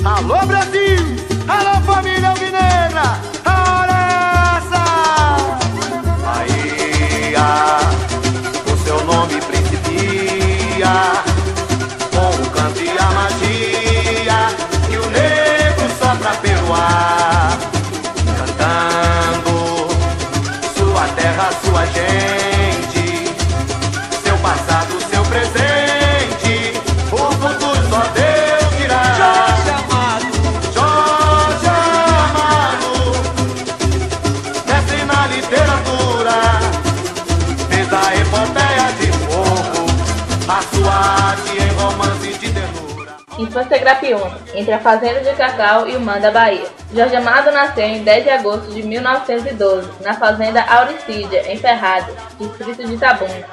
Alô Brasil, alô família alvinegra, a hora é essa. Bahia, o seu nome principia, com o canto e a magia, e o negro sopra pelo ar, cantando sua terra, sua gente, seu passado, seu presente, o futuro só Deus dirá. Jorge Amado, desce na literatura, fez a epopeia de fogo, a sua arte em romance de ternura. Infância Grapiúna, entre a fazenda de cacau e o mar da Bahia. Jorge Amado nasceu em 10 de agosto de 1912, na fazenda Auricídia, em Ferradas, distrito de Itabuna,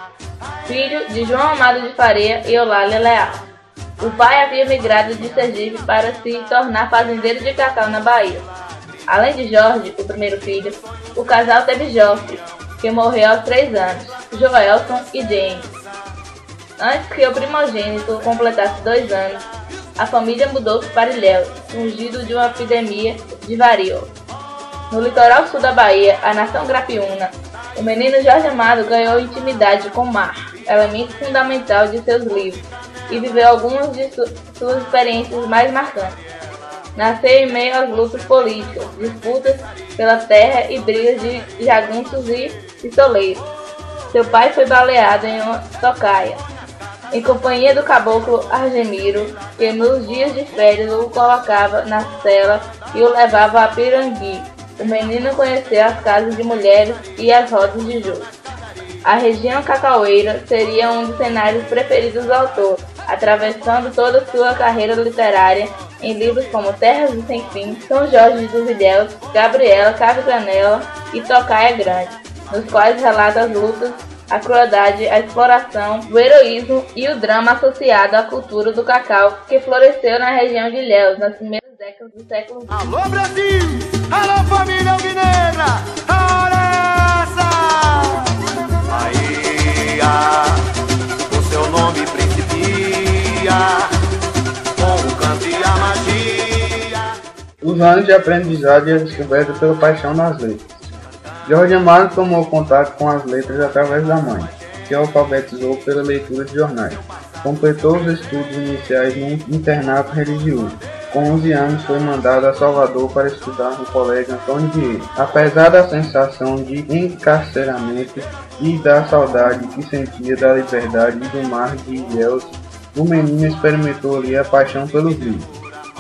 filho de João Amado de Faria e Eulália Leal. O pai havia migrado de Sergipe para se tornar fazendeiro de cacau na Bahia. Além de Jorge, o primeiro filho, o casal teve Joffre, que morreu aos 3 anos, Joelson e James. Antes que o primogênito completasse 2 anos, a família mudou-se para Ilhéus, ungido de uma epidemia de varíola. No litoral sul da Bahia, a nação grapiúna, o menino Jorge Amado ganhou intimidade com o mar, elemento fundamental de seus livros, e viveu algumas de suas experiências mais marcantes. Nasceu em meio às lutas políticas, disputas pela terra e brigas de jagunços e pistoleiros. Seu pai foi baleado em uma tocaia, em companhia do caboclo Argemiro, que nos dias de férias o colocava na cela e o levava a Pirangui. O menino conheceu as casas de mulheres e as rodas de jogo. A região cacaueira seria um dos cenários preferidos do autor, atravessando toda sua carreira literária em livros como Terras do Sem Fim, São Jorge dos Ilhéus, Gabriela, Cave-Canela e Tocaia Grande, nos quais relata as lutas, a crueldade, a exploração, o heroísmo e o drama associado à cultura do cacau que floresceu na região de Ilhéus nas primeiras décadas do século XX. Alô Brasil, alô família alvinegra, a hora é essa. Bahia, o seu nome principia, com o canto e a magia. Os anos de aprendizado e a descoberta pela paixão nas letras. Jorge Amado tomou contato com as letras através da mãe, que o alfabetizou pela leitura de jornais. Completou os estudos iniciais num internato religioso. Com 11 anos foi mandado a Salvador para estudar no Colégio Antônio Vieira. Apesar da sensação de encarceramento e da saudade que sentia da liberdade e do mar de Ilhéus, o menino experimentou ali a paixão pelos livros.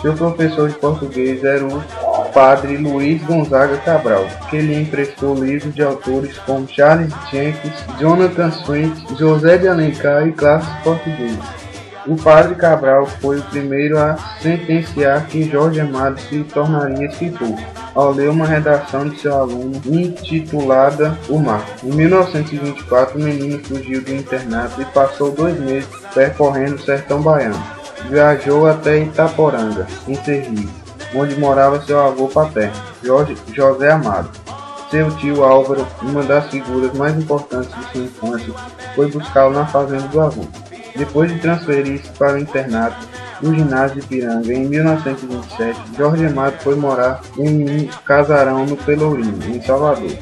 Seu professor de português era o padre Luiz Gonzaga Cabral, que lhe emprestou livros de autores como Charles Jenkins, Jonathan Swift, José de Alencar e clássicos portugueses. O padre Cabral foi o primeiro a sentenciar que Jorge Amado se tornaria escritor, ao ler uma redação de seu aluno intitulada O Mar. Em 1924, o menino fugiu do internato e passou 2 meses percorrendo o sertão baiano. Viajou até Itaporanga, em Sergipe, onde morava seu avô paterno, José Amado. Seu tio Álvaro, uma das figuras mais importantes de sua infância, foi buscá-lo na fazenda do avô. Depois de transferir-se para o internato do ginásio de Ipiranga em 1927, Jorge Amado foi morar em um casarão no Pelourinho, em Salvador.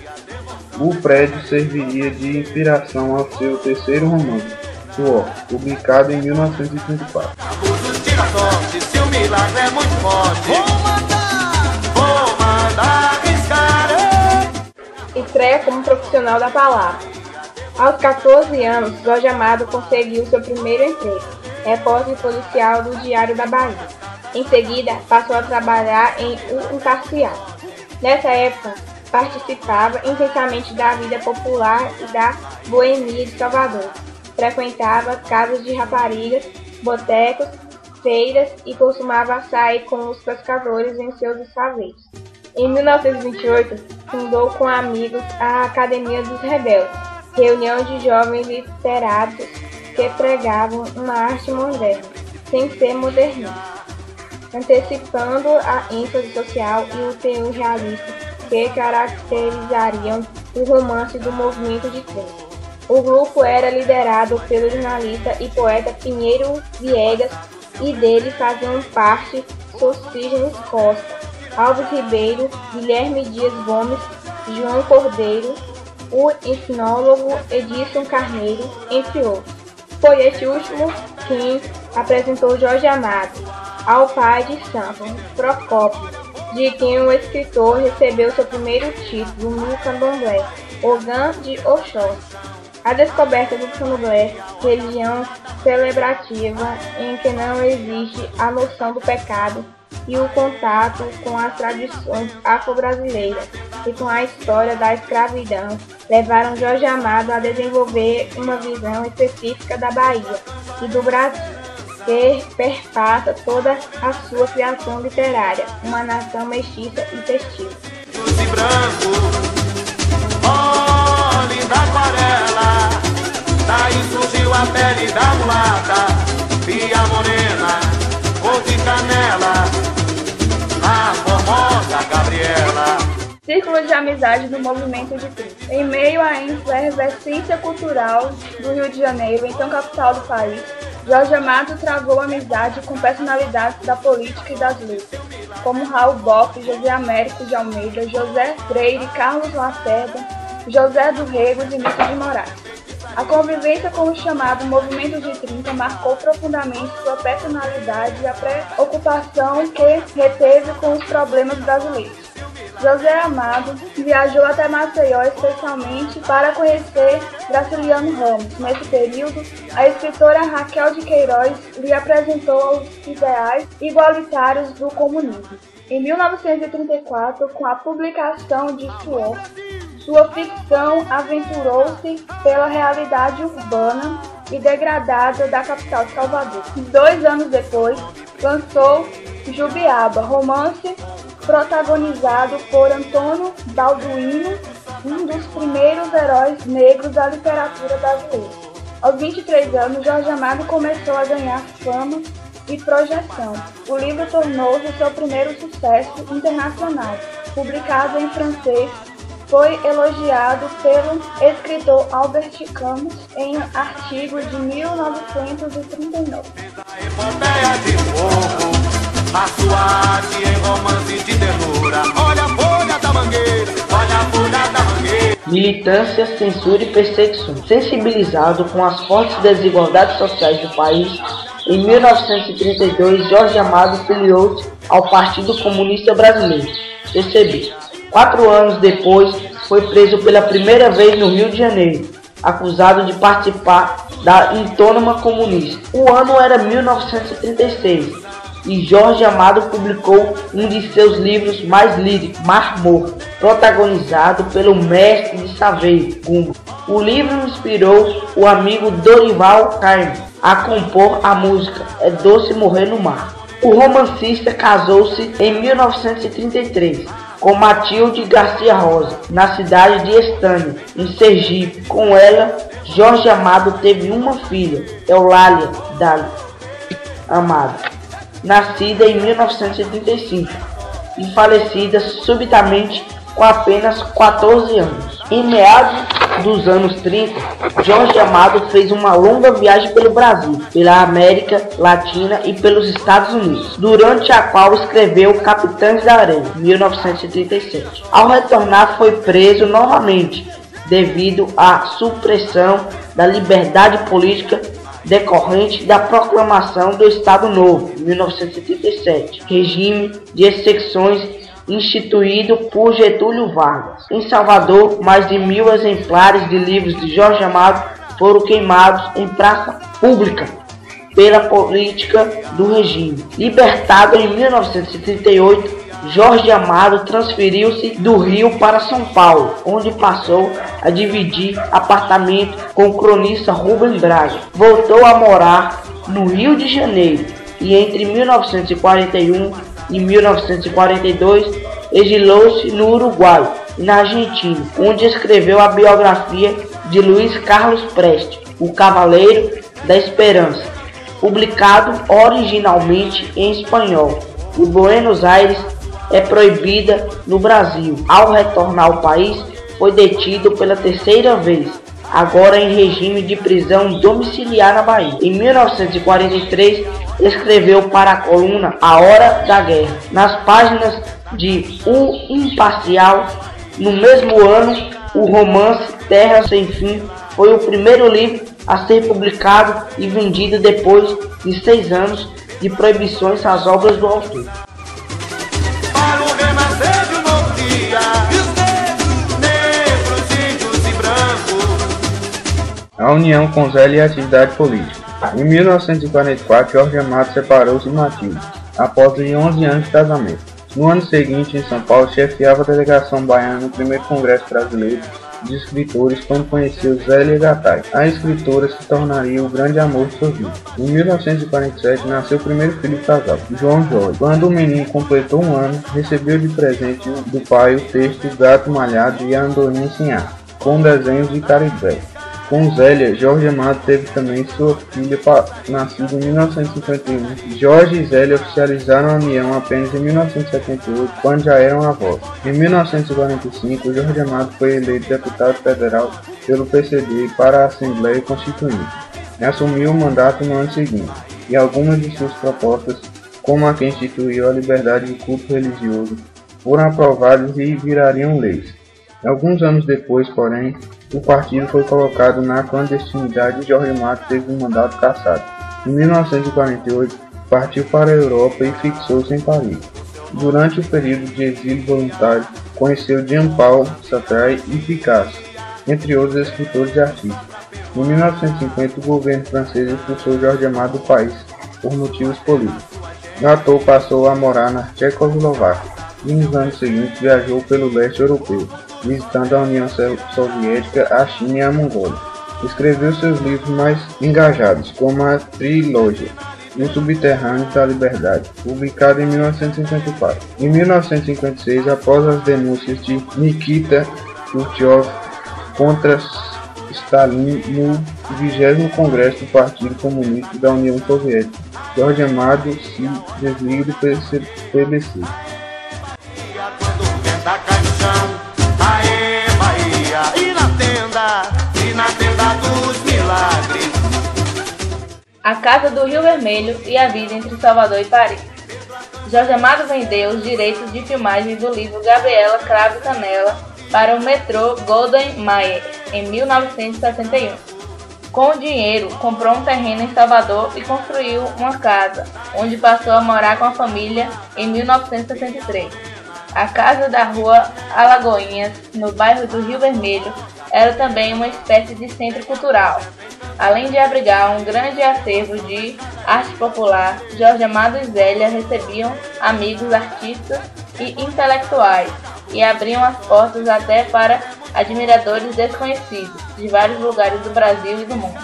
O prédio serviria de inspiração ao seu terceiro romance, Suor, publicado em 1934. Abusos tira sorte, se o milagre é muito forte, vou mandar arriscar. Estreia como profissional da palavra. Aos 14 anos, Jorge Amado conseguiu seu primeiro emprego, repórter policial do Diário da Bahia. Em seguida, passou a trabalhar em um carcerário. Nessa época, participava intensamente da vida popular e da boemia de Salvador. Frequentava casas de raparigas, botecos, feiras e costumava sair com os pescadores em seus escaveiros. Em 1928, fundou com amigos a Academia dos Rebeldes, reunião de jovens literatos que pregavam uma arte moderna, sem ser modernista, antecipando a ênfase social e o teor realista que caracterizariam o romance do movimento de 30. O grupo era liderado pelo jornalista e poeta Pinheiro Viegas e dele faziam parte Sostígenes Costa, Alves Ribeiro, Guilherme Dias Gomes, João Cordeiro, o etnólogo Edson Carneiro, entre outros. Foi este último quem apresentou Jorge Amado ao pai de santo, Procópio, de quem o escritor recebeu seu primeiro título no candomblé, Ogã de Oxóssi. A descoberta do candomblé, religião celebrativa em que não existe a noção do pecado, e o contato com as tradições afro-brasileiras e com a história da escravidão levaram Jorge Amado a desenvolver uma visão específica da Bahia e do Brasil, que perpassa toda a sua criação literária, uma nação mestiça e festiva. Da aquarela, daí surgiu a pele da mulata, via morena, cor de canela, a formosa Gabriela. Círculo de amizade do movimento de 30. Em meio à efervescência cultural do Rio de Janeiro, então capital do país, Jorge Amado travou amizade com personalidades da política e das letras, como Raul Boff, José Américo de Almeida, José Freire, Carlos Lacerda, José do Rego e Vinícius de Moraes. A convivência com o chamado Movimento de 30 marcou profundamente sua personalidade e a preocupação que reteve com os problemas brasileiros. José Amado viajou até Maceió especialmente para conhecer Graciliano Ramos. Nesse período, a escritora Raquel de Queiroz lhe apresentou os ideais igualitários do comunismo. Em 1934, com a publicação de Suor, sua ficção aventurou-se pela realidade urbana e degradada da capital de Salvador. 2 anos depois, lançou Jubiaba, romance protagonizado por Antônio Balduino, um dos primeiros heróis negros da literatura brasileira. Aos 23 anos, Jorge Amado começou a ganhar fama e projeção. O livro tornou-se seu primeiro sucesso internacional. Publicado em francês, foi elogiado pelo escritor Albert Camus em artigo de 1939. Epopeia de fogo, a sua arte em romance de ternura. Olha a folha da mangueira, olha a folha da mangueira. Militância, censura e perseguição. Sensibilizado com as fortes desigualdades sociais do país, em 1932, Jorge Amado filiou-se ao Partido Comunista Brasileiro, PCB. 4 anos depois, foi preso pela primeira vez no Rio de Janeiro, acusado de participar da Intônoma Comunista. O ano era 1936 e Jorge Amado publicou um de seus livros mais lídicos, Mar Morto, protagonizado pelo mestre de Saveiro, Gumbo. O livro inspirou o amigo Dorival Caymmi a compor a música É Doce Morrer no Mar. O romancista casou-se em 1933 com Matilde Garcia Rosa, na cidade de Estânia, em Sergipe. Com ela, Jorge Amado teve uma filha, Eulália Dália Amado, nascida em 1935 e falecida subitamente com apenas 14 anos. Em meados dos anos 30, Jorge Amado fez uma longa viagem pelo Brasil, pela América Latina e pelos Estados Unidos, durante a qual escreveu Capitães da Areia, 1937. Ao retornar, foi preso novamente, devido à supressão da liberdade política decorrente da proclamação do Estado Novo, 1937, regime de exceções instituído por Getúlio Vargas. Em Salvador, mais de 1000 exemplares de livros de Jorge Amado foram queimados em praça pública pela política do regime. Libertado em 1938, Jorge Amado transferiu-se do Rio para São Paulo, onde passou a dividir apartamento com o cronista Rubem Braga. Voltou a morar no Rio de Janeiro e entre 1941 em 1942, exilou-se no Uruguai e na Argentina, onde escreveu a biografia de Luiz Carlos Prestes, O Cavaleiro da Esperança, publicado originalmente em espanhol. Em Buenos Aires é proibida no Brasil. Ao retornar ao país, foi detido pela terceira vez agora em regime de prisão domiciliar na Bahia. Em 1943, escreveu para a coluna A Hora da Guerra, nas páginas de O Imparcial. No mesmo ano, o romance Terra Sem Fim foi o primeiro livro a ser publicado e vendido depois de 6 anos de proibições às obras do autor. Para o renascer de um novo dia, negros, índios e brancos. A união com Zélia e a atividade política. Em 1944, Jorge Amado separou-se de Matilde, após 11 anos de casamento. No ano seguinte, em São Paulo, chefiava a delegação baiana no primeiro Congresso Brasileiro de Escritores, quando conheceu Zélia Gattai. A escritora se tornaria o grande amor de sua vida. Em 1947, nasceu o primeiro filho do casal, João Jorge. Quando o menino completou 1 ano, recebeu de presente do pai o texto Gato Malhado e a Andorinha Sem Ar, com desenhos de Caribé. Com Zélia, Jorge Amado teve também sua filha nascida em 1951. Jorge e Zélia oficializaram a união apenas em 1978, quando já eram avós. Em 1945, Jorge Amado foi eleito deputado federal pelo PCB para a Assembleia Constituinte. Assumiu o mandato no ano seguinte, e algumas de suas propostas, como a que instituiu a liberdade de culto religioso, foram aprovadas e virariam leis. Alguns anos depois, porém, o partido foi colocado na clandestinidade e Jorge Amado teve um mandato cassado. Em 1948, partiu para a Europa e fixou-se em Paris. Durante o período de exílio voluntário, conheceu Jean-Paul Sartre e Picasso, entre outros escritores e artistas. Em 1950, o governo francês expulsou Jorge Amado do país por motivos políticos. Gattai passou a morar na Tchecoslováquia e nos anos seguintes viajou pelo leste europeu, visitando a União Soviética, a China e a Mongólia. Escreveu seus livros mais engajados, como a trilogia Os Subterrâneos da Liberdade, publicada em 1954. Em 1956, após as denúncias de Nikita Khrushchev contra Stalin no 20º Congresso do Partido Comunista da União Soviética, Jorge Amado se desliga do PDC. E na tenda dos milagres. A Casa do Rio Vermelho e a vida entre Salvador e Paris. Jorge Amado vendeu os direitos de filmagem do livro Gabriela Cravo e Canela para o metrô Golden Mayer em 1961. Com o dinheiro, comprou um terreno em Salvador e construiu uma casa, onde passou a morar com a família em 1963. A casa da rua Alagoinhas, no bairro do Rio Vermelho, era também uma espécie de centro cultural. Além de abrigar um grande acervo de arte popular, Jorge Amado e Zélia recebiam amigos artistas e intelectuais e abriam as portas até para admiradores desconhecidos de vários lugares do Brasil e do mundo.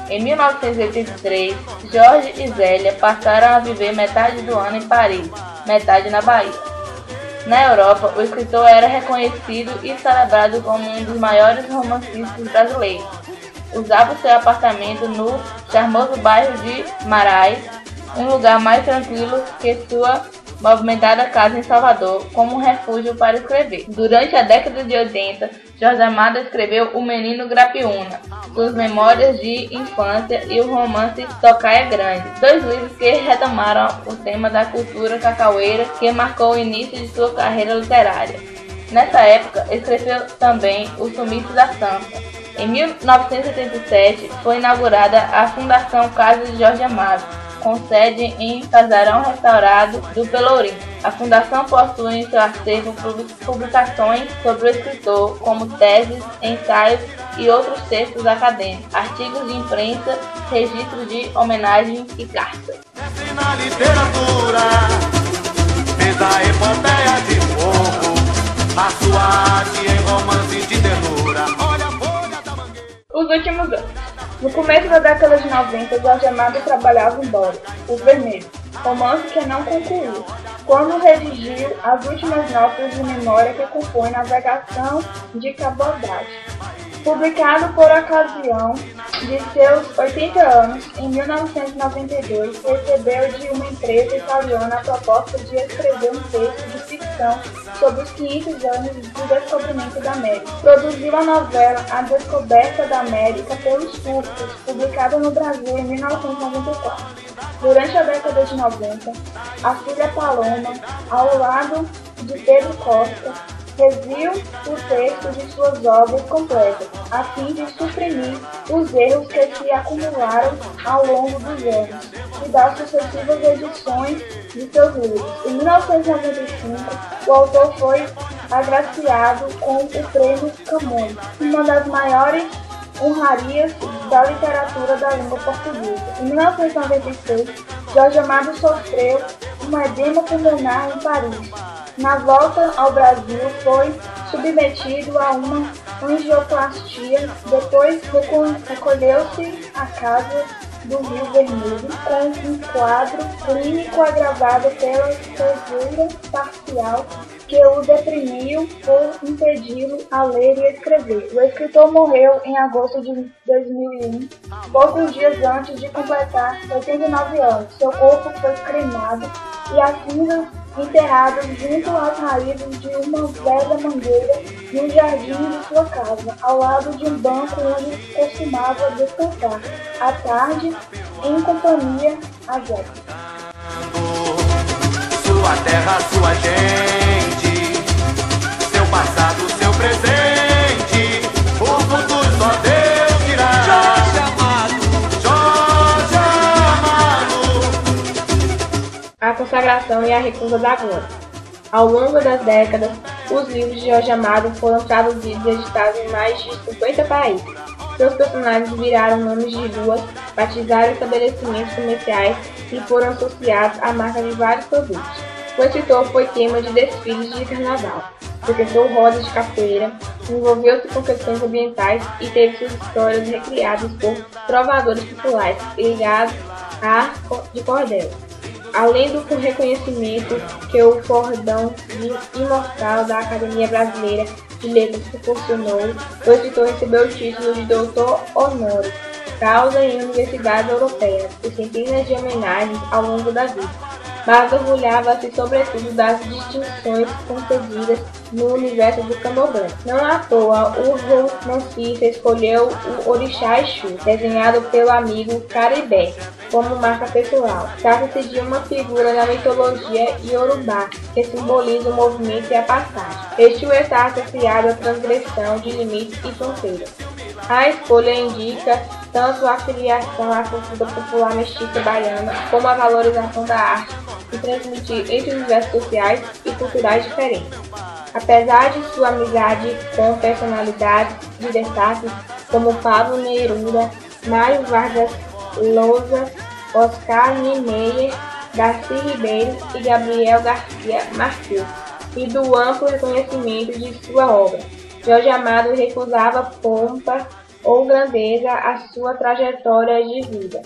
Em 1983, Jorge e Zélia passaram a viver metade do ano em Paris, metade na Bahia. Na Europa, o escritor era reconhecido e celebrado como um dos maiores romancistas brasileiros. Usava seu apartamento no charmoso bairro de Marais, um lugar mais tranquilo que sua movimentada casa em Salvador, como um refúgio para escrever. Durante a década de 80, Jorge Amado escreveu O Menino Grapiúna, suas memórias de infância e o romance Tocaia Grande, 2 livros que retomaram o tema da cultura cacaueira que marcou o início de sua carreira literária. Nessa época, escreveu também O Sumiço da Santa. Em 1977, foi inaugurada a Fundação Casa de Jorge Amado, com sede em Casarão Restaurado do Pelourinho. A fundação possui em seu acervo publicações sobre o escritor, como teses, ensaios e outros textos acadêmicos, artigos de imprensa, registros de homenagem e cartas. Na literatura, fez a epopeia de fogo, a sua arte em romance de ternura. Olha a folha da mangueira. Os últimos anos. No começo da década de 90, Jorge Amado trabalhava em Dória, Os Vermelhos, romance que não concluiu, quando redigiu as últimas notas de memória que compõem Navegação de Cabordagem. Publicado por ocasião De seus 80 anos, em 1992, recebeu de uma empresa italiana a proposta de escrever um texto de ficção sobre os 500 anos do descobrimento da América. Produziu a novela A Descoberta da América pelos Turcos, publicada no Brasil em 1994. Durante a década de 90, a filha Paloma, ao lado de Pedro Costa, reviu o texto de suas obras completas, a fim de suprimir os erros que se acumularam ao longo dos anos e das sucessivas edições de seus livros. Em 1995, o autor foi agraciado com o Prêmio Camões, uma das maiores honrarias da literatura da língua portuguesa. Em 1996, Jorge Amado sofreu um edema pulmonar em Paris. Na volta ao Brasil, foi submetido a uma angioplastia, depois recolheu-se à casa do Rio Vermelho, com um quadro clínico agravado pela cegueira parcial que o deprimiu por impedi-lo a ler e escrever. O escritor morreu em agosto de 2001, poucos dias antes de completar 89 anos. Seu corpo foi cremado e as cinzas enterradas junto às raízes de uma velha mangueira no jardim de sua casa, ao lado de um banco onde costumava descansar à tarde em companhia às época. Sua terra, sua gente, seu passado, seu presente, o futuro só Deus dirá. Jorge Amado, Jorge Amado. A consagração e a recusa da glória. Ao longo das décadas, os livros de Jorge Amado foram traduzidos e editados em mais de 50 países. Seus personagens viraram nomes de ruas, batizaram estabelecimentos comerciais e foram associados à marca de vários produtos. O escritor foi tema de desfiles de carnaval, frequentou rodas de capoeira, envolveu-se com questões ambientais e teve suas histórias recriadas por trovadores populares ligados à de cordel. Além do reconhecimento que o cordão imortal da Academia Brasileira de Letras proporcionou, o escritor recebeu o título de doutor honoris causa em universidades europeias e centenas de homenagens ao longo da vida. Mas orgulhava-se sobretudo das distinções concedidas no universo do candomblé. Não à toa, o romancista escolheu o orixá Exu, desenhado pelo amigo Caribé, como marca pessoal. Trata-se de uma figura da mitologia iorubá, que simboliza o movimento e a passagem. Exu está associado à transgressão de limites e fronteiras. A escolha indica tanto a filiação à cultura popular mestiça baiana, como a valorização da arte e transmitir entre universos sociais e culturais diferentes. Apesar de sua amizade com personalidades de destaque como Pablo Neruda, Mário Vargas Llosa, Oscar Niemeyer, Darcy Ribeiro e Gabriel Garcia Marques, e do amplo reconhecimento de sua obra, Jorge Amado recusava pompa ou grandeza à sua trajetória de vida.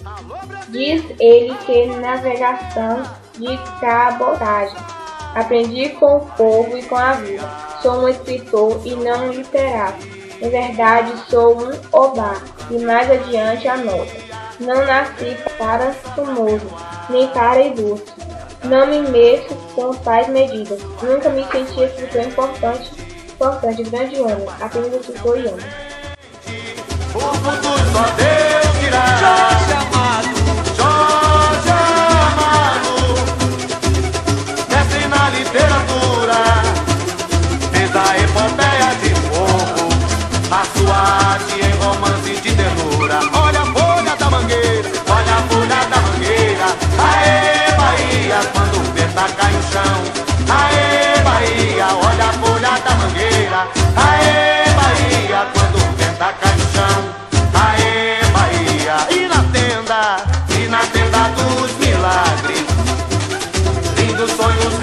Diz ele que navegação de cabotagem. Aprendi com o povo e com a vida. Sou um escritor e não um literato. Em verdade, sou um obá. E mais adiante anota. Não nasci para famoso, nem para ilustre. Não me meço com tais medidas. Nunca me senti escritor importante, grande homem. Apenas escritor e homem. O futuro só Deus dirá. Jorge Amado, Jorge Amado, mestre na literatura, fez a epopeia de fogo, a sua arte em romance de ternura. Olha a folha da mangueira, olha a folha da mangueira. Aê Bahia, quando o vento cai no chão. Aê Bahia, olha a folha da mangueira. Aê Bahia, quando o vento cai no chão. Aê Bahia, e na tenda dos milagres, lindos sonhos